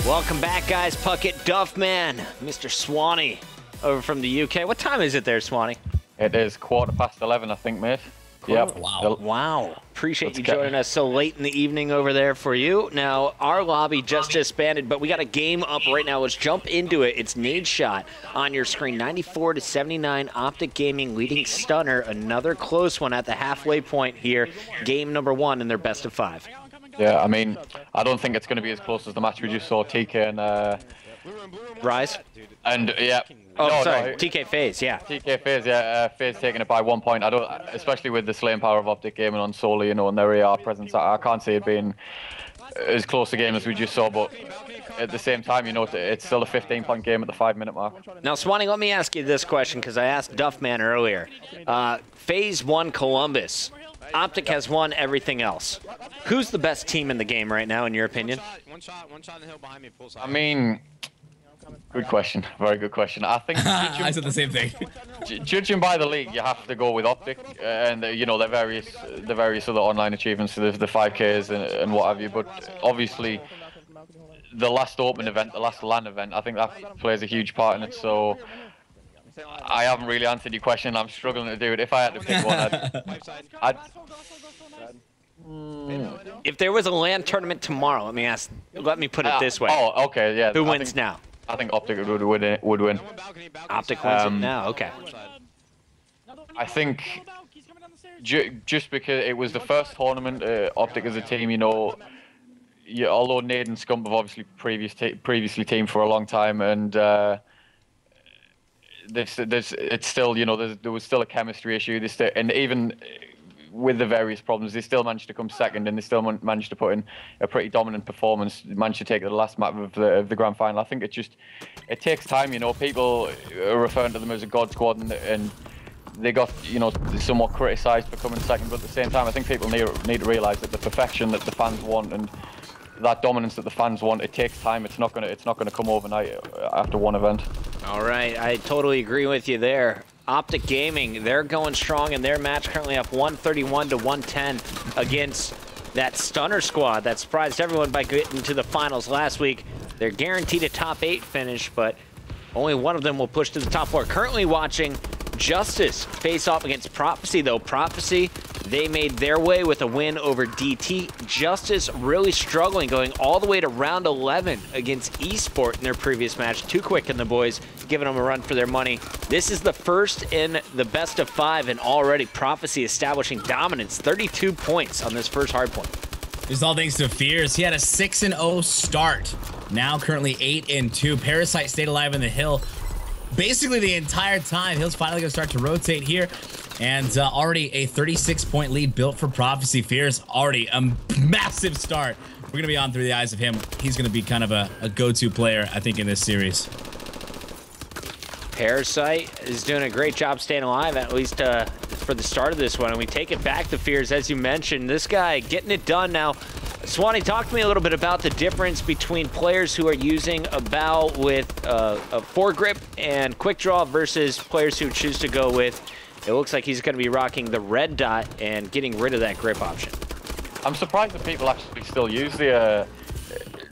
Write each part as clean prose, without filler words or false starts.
Welcome back, guys. Puckett Duffman, Mr. Swanee, over from the UK. What time is it there, Swanee? It is 11:15, I think, mate. Yep. Wow. Appreciate you joining us so late in the evening over there for you. Now, our lobby just disbanded, but we got a game up right now. Let's jump into it. It's Nade Shot on your screen. 94-79, Optic Gaming leading Stunner. Another close one at the halfway point here. Game number 1 in their best of 5. Yeah, I mean, I don't think it's going to be as close as the match we just saw, TK and Rise? And, yeah. Oh, no, sorry, no, TK FaZe, yeah. TK FaZe, yeah, FaZe taking it by 1 point. I don't, especially with the slaying power of Optic Gaming on solo, you know, and their AR presence, I can't see it being as close a game as we just saw, but at the same time, you know, it's still a 15-point game at the 5-minute mark. Now, Swanee, let me ask you this question, because I asked Duffman earlier. FaZe won Columbus. Optic has won everything else. Who's the best team in the game right now, in your opinion? I mean, good question. Very good question. I think I said the same thing. Judging by the league, you have to go with Optic and you know the various other online achievements, the 5Ks and what have you. But obviously, the last open event, the last LAN event, I think that plays a huge part in it. So I haven't really answered your question. I'm struggling to do it. If I had to pick one, If there was a LAN tournament tomorrow, let me put it this way. Oh, okay, yeah. Who wins now? I think Optic would win. Optic wins it now, okay. I think just because it was the first tournament, Optic as a team, you know, although Nade and Scump have obviously previously teamed for a long time, and it's still, you know, there was still a chemistry issue. And even with the various problems, they still managed to come second, and they still managed to put in a pretty dominant performance. Managed to take the last map of the grand final. I think it takes time. You know, people are referring to them as a god squad, and they got, you know, somewhat criticised for coming second. But at the same time, I think people need to realise that the perfection that the fans want and that dominance that the fans want, it takes time. It's not gonna come overnight after one event. All right, I totally agree with you there. Optic Gaming, they're going strong in their match, currently up 131-110 against that Stunner squad that surprised everyone by getting to the finals last week. They're guaranteed a top 8 finish, but only one of them will push to the top 4. Currently watching JusTus face off against Prophecy, though. Prophecy, they made their way with a win over DT. JusTus really struggling, going all the way to round 11 against Esport in their previous match. Too quick in the boys, giving them a run for their money. This is the first in the best of 5, and already Prophecy establishing dominance. 32 points on this first hardpoint. This is all thanks to Fierce. He had a 6-0 start. Now currently 8-2. Parasite stayed alive in the hill basically the entire time. Hill's finally going to start to rotate here. And already a 36-point lead built for Prophecy. Fierce, already a massive start. We're going to be on through the eyes of him. He's going to be kind of a go-to player, I think, in this series. Parasite is doing a great job staying alive, at least for the start of this one. And we take it back to Fierce, as you mentioned. This guy getting it done now. Swanee, talk to me a little bit about the difference between players who are using a bow with a foregrip and quick draw versus players who choose to go with, it looks like he's going to be rocking the red dot and getting rid of that grip option. I'm surprised that people actually still use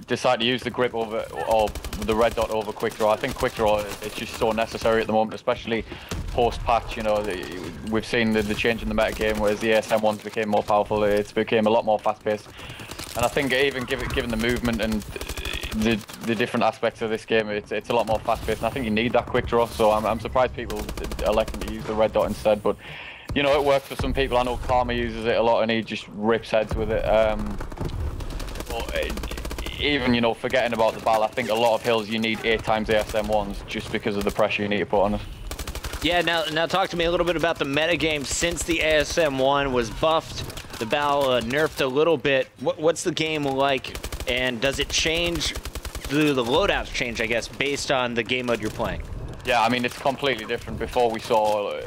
decide to use the grip over, or the red dot over quick draw. I think quick draw is just so necessary at the moment, especially post-patch. You know, we've seen the change in the meta game, whereas the ASM ones became more powerful. It's became a lot more fast-paced, and I think even given the movement and the different aspects of this game, it's a lot more fast-paced. And I think you need that quick draw. So I'm surprised people are electing to use the red dot instead. But you know, it works for some people. I know Karma uses it a lot, and he just rips heads with it. Even, you know, forgetting about the ball, I think a lot of hills you need 8 times ASM ones just because of the pressure you need to put on it. Yeah, now talk to me a little bit about the metagame since the ASM 1 was buffed. The bow nerfed a little bit. What's the game like, and does it change? Do the loadouts change, I guess, based on the game mode you're playing? Yeah, I mean, it's completely different. Before we saw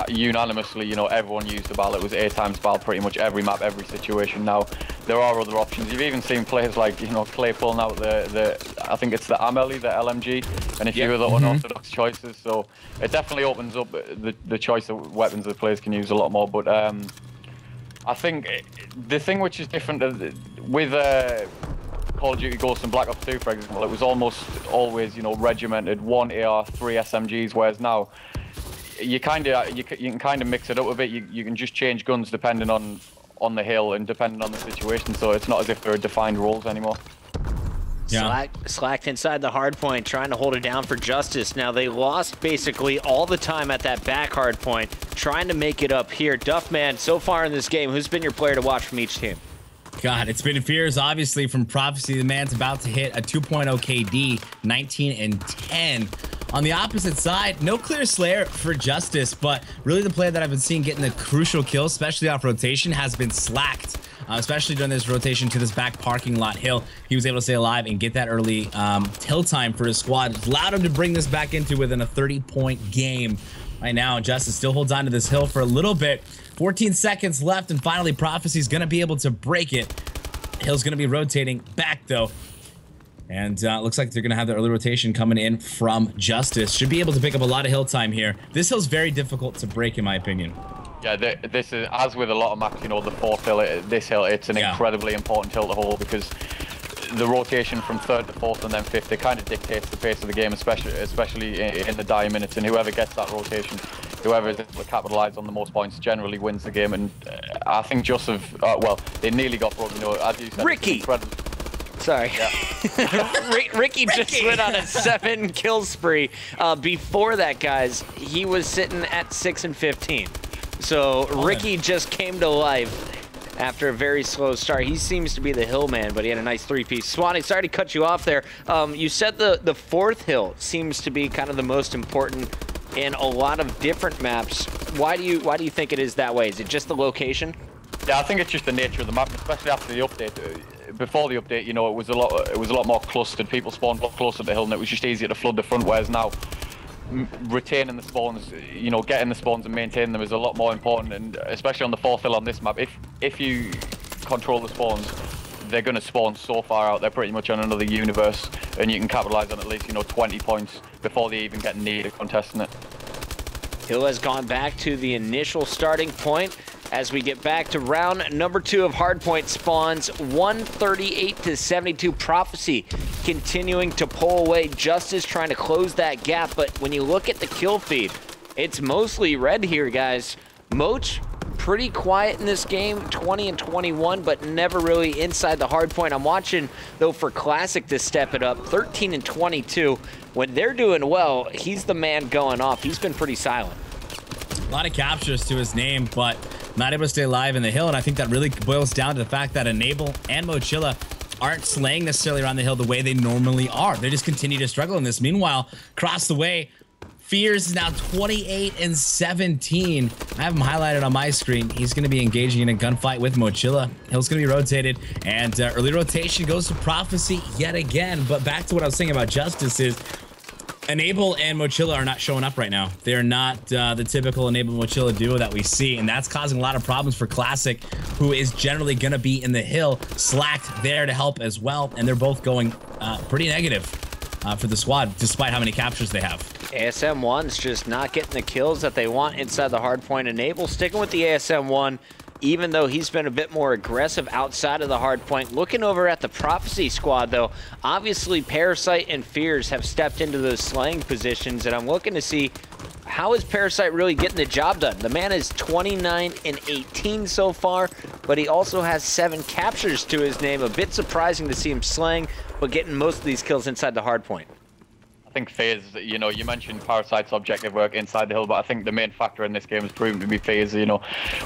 unanimously, you know, everyone used the ball. It was 8 times ball pretty much every map, every situation. Now, there are other options. You've even seen players like, you know, Clay pulling out I think it's the MLG, the LMG, and a few other unorthodox choices. So it definitely opens up the choice of weapons that players can use a lot more. But I think the thing which is different with Call of Duty Ghosts and Black Ops 2, for example, it was almost always, you know, regimented, 1 AR, 3 SMGs, whereas now you can kind of mix it up a bit. You can just change guns depending on the hill and depending on the situation, so it's not as if there are defined roles anymore. Yeah. Slacked inside the hard point, trying to hold it down for JusTus. Now they lost basically all the time at that back hard point, trying to make it up here. Duffman, so far in this game, who's been your player to watch from each team? God, it's been Fears, obviously, from Prophecy. The man's about to hit a 2.0 KD, 19 and 10. On the opposite side, no clear Slayer for JusTus, but really the player that I've been seeing getting the crucial kills, especially off rotation, has been Slacked. Especially during this rotation to this back parking lot hill. He was able to stay alive and get that early kill time for his squad. It allowed him to bring this back into within a 30-point game. Right now, JusTus still holds on to this hill for a little bit. 14 seconds left, and finally Prophecy's going to be able to break it. Hill's going to be rotating back, though. And looks like they're going to have the early rotation coming in from JusTus. Should be able to pick up a lot of hill time here. This hill's very difficult to break, in my opinion. Yeah, this is, as with a lot of maps, you know, the 4th hill, this hill, it's an incredibly important hill to hold, because the rotation from 3rd to 4th and then 5th, it kind of dictates the pace of the game, especially in the dire minutes, and whoever gets that rotation, whoever is able to capitalize on the most points generally wins the game. And I think JusTus, well, they nearly got broken, you know, as you said. Ricky! Sorry. Yeah. Ricky just went on a 7 kill spree. Before that, guys, he was sitting at 6 and 15. So Ricky just came to life after a very slow start. He seems to be the hill man, but he had a nice 3-piece. Swanee, sorry to cut you off there. You said the 4th hill seems to be kind of the most important in a lot of different maps. Why do you think it is that way? Is it just the location? Yeah, I think it's just the nature of the map, especially after the update. Before the update, you know, it was a lot more clustered. People spawned a lot closer to the hill, and it was just easier to flood the front. Whereas now, retaining the spawns, you know, getting the spawns and maintaining them is a lot more important. And especially on the 4th hill on this map, if you control the spawns, they're going to spawn so far out. They're pretty much on another universe, and you can capitalize on at least, you know, 20 points before they even get near to contesting it. Hill has gone back to the initial starting point. As we get back to round number 2 of hardpoint spawns, 138 to 72. Prophecy continuing to pull away. JusTus trying to close that gap, but when you look at the kill feed, it's mostly red here, guys. Moch, pretty quiet in this game, 20 and 21, but never really inside the hardpoint. I'm watching, though, for Classic to step it up, 13 and 22. When they're doing well, he's the man going off. He's been pretty silent. A lot of captures to his name, but not able to stay alive in the hill, and I think that really boils down to the fact that Enable and Mochilla aren't slaying necessarily around the hill the way they normally are. They just continue to struggle in this. Meanwhile, across the way, Fears is now 28 and 17. I have him highlighted on my screen. He's going to be engaging in a gunfight with Mochilla. Hill's going to be rotated, and early rotation goes to Prophecy yet again. But back to what I was saying about JusTus is, Enable and Mochilla are not showing up right now. They're not the typical Enable Mochilla duo that we see, and that's causing a lot of problems for Classic, who is generally going to be in the hill. Slacked there to help as well, and they're both going pretty negative for the squad, despite how many captures they have. ASM1's just not getting the kills that they want inside the hardpoint. Enable sticking with the ASM1, even though he's been a bit more aggressive outside of the hard point. Looking over at the Prophecy squad, though, obviously Parasite and Fears have stepped into those slaying positions, and I'm looking to see how is Parasite really getting the job done. The man is 29 and 18 so far, but he also has 7 captures to his name. A bit surprising to see him slaying, but getting most of these kills inside the hard point. I think FaZe, you know, you mentioned Parasite's objective work inside the hill, but I think the main factor in this game has proven to be FaZe. You know,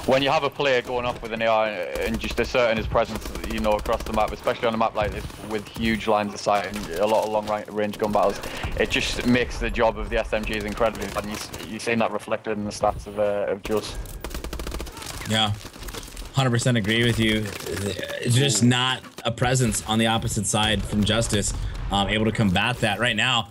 when you have a player going off with an AR and just asserting his presence, you know, across the map, especially on a map like this with huge lines of sight and a lot of long-range gun battles, it just makes the job of the SMGs incredibly hard. And you've seen that reflected in the stats of Just. Yeah. 100% agree with you. It's just not a presence on the opposite side from JusTus, able to combat that right now.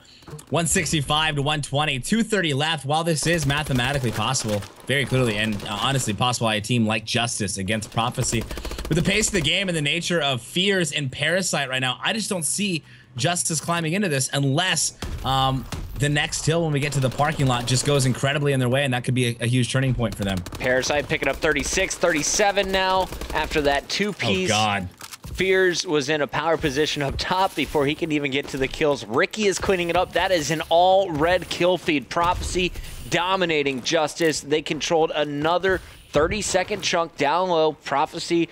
165 to 120, 230 left. While this is mathematically possible, very clearly, and honestly possible by a team like JusTus against Prophecy, with the pace of the game and the nature of Fears and Parasite right now, I just don't see JusTus climbing into this unless the next hill when we get to the parking lot just goes incredibly in their way, and that could be a huge turning point for them. Parasite picking up 36, 37 now after that 2-piece. Oh, God. Fears was in a power position up top before he can even get to the kills. Ricky is cleaning it up. That is an all-red kill feed. Prophecy dominating JusTus. They controlled another 30-second chunk down low. Prophecy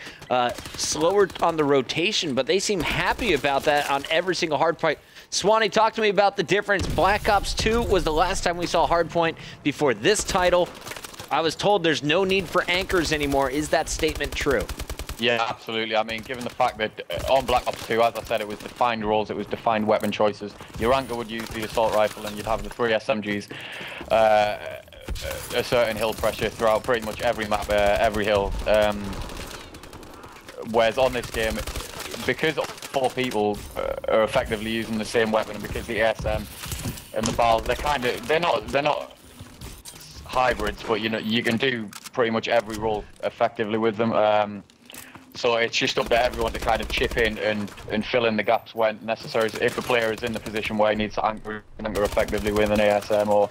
slower on the rotation, but they seem happy about that on every single hardpoint. Swanee, talk to me about the difference. Black Ops 2 was the last time we saw hardpoint before this title. I was told there's no need for anchors anymore. Is that statement true? Yeah, absolutely. I mean, given the fact that on Black Ops 2, as I said, it was defined roles, it was defined weapon choices. Your anchor would use the assault rifle and you'd have the 3 SMGs. A certain hill pressure throughout pretty much every map, every hill. Whereas on this game, because 4 people are effectively using the same weapon, and because the ASM and the BAL, they're not hybrids, but you know you can do pretty much every role effectively with them. So it's just up to everyone to kind of chip in and fill in the gaps when necessary. If a player is in the position where he needs to anchor effectively with an ASM or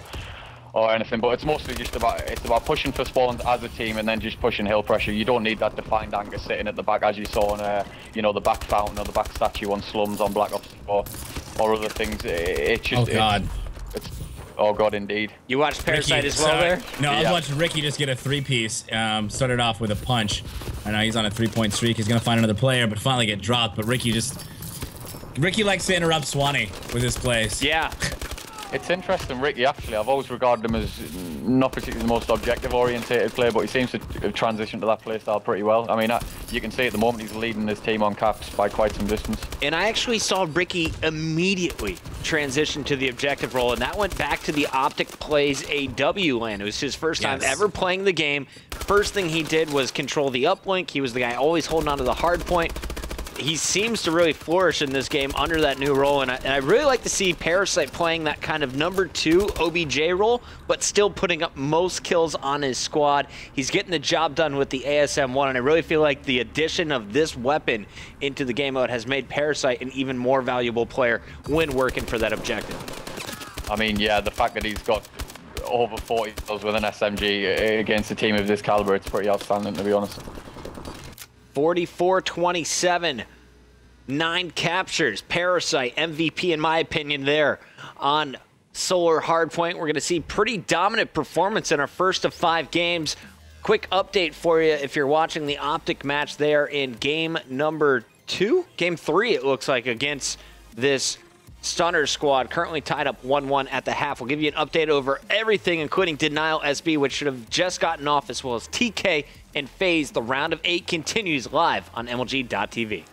anything, but it's mostly just about pushing for spawns as a team and then just pushing hill pressure. You don't need that defined anchor sitting at the back as you saw on you know, the back fountain or the back statue on Slums on Black Ops or other things. It's just, oh god, oh god, indeed. You watched Parasite Ricky, as well there? No, I was watching Ricky just get a 3-piece. Started off with a punch. I know he's on a 3-point streak. He's gonna find another player, but finally get dropped. But Ricky likes to interrupt Swanee with his plays. Yeah. It's interesting, Ricky, actually. I've always regarded him as not particularly the most objective-orientated player, but he seems to have transitioned to that playstyle pretty well. I mean, you can see at the moment he's leading his team on caps by quite some distance. And I actually saw Ricky immediately transition to the objective role, and that went back to the Optic Plays AW lane. It was his first time ever playing the game. First thing he did was control the uplink. He was the guy always holding on to the hard point. He seems to really flourish in this game under that new role, and I really like to see Parasite playing that kind of number 2 OBJ role, but still putting up most kills on his squad. He's getting the job done with the ASM-1, and I really feel like the addition of this weapon into the game mode has made Parasite an even more valuable player when working for that objective. I mean, yeah, the fact that he's got over 40 kills with an SMG against a team of this caliber, it's pretty outstanding, to be honest. 44-27, 9 captures. Parasite, MVP in my opinion there on Solar Hardpoint. We're going to see pretty dominant performance in our first of 5 games. Quick update for you if you're watching the Optic match there in game number 2. Game 3, it looks like, against this Stunner squad, currently tied up 1-1 at the half. We'll give you an update over everything, including Denial SB, which should have just gotten off, as well as TK and FaZe. The round of 8 continues live on MLG.tv.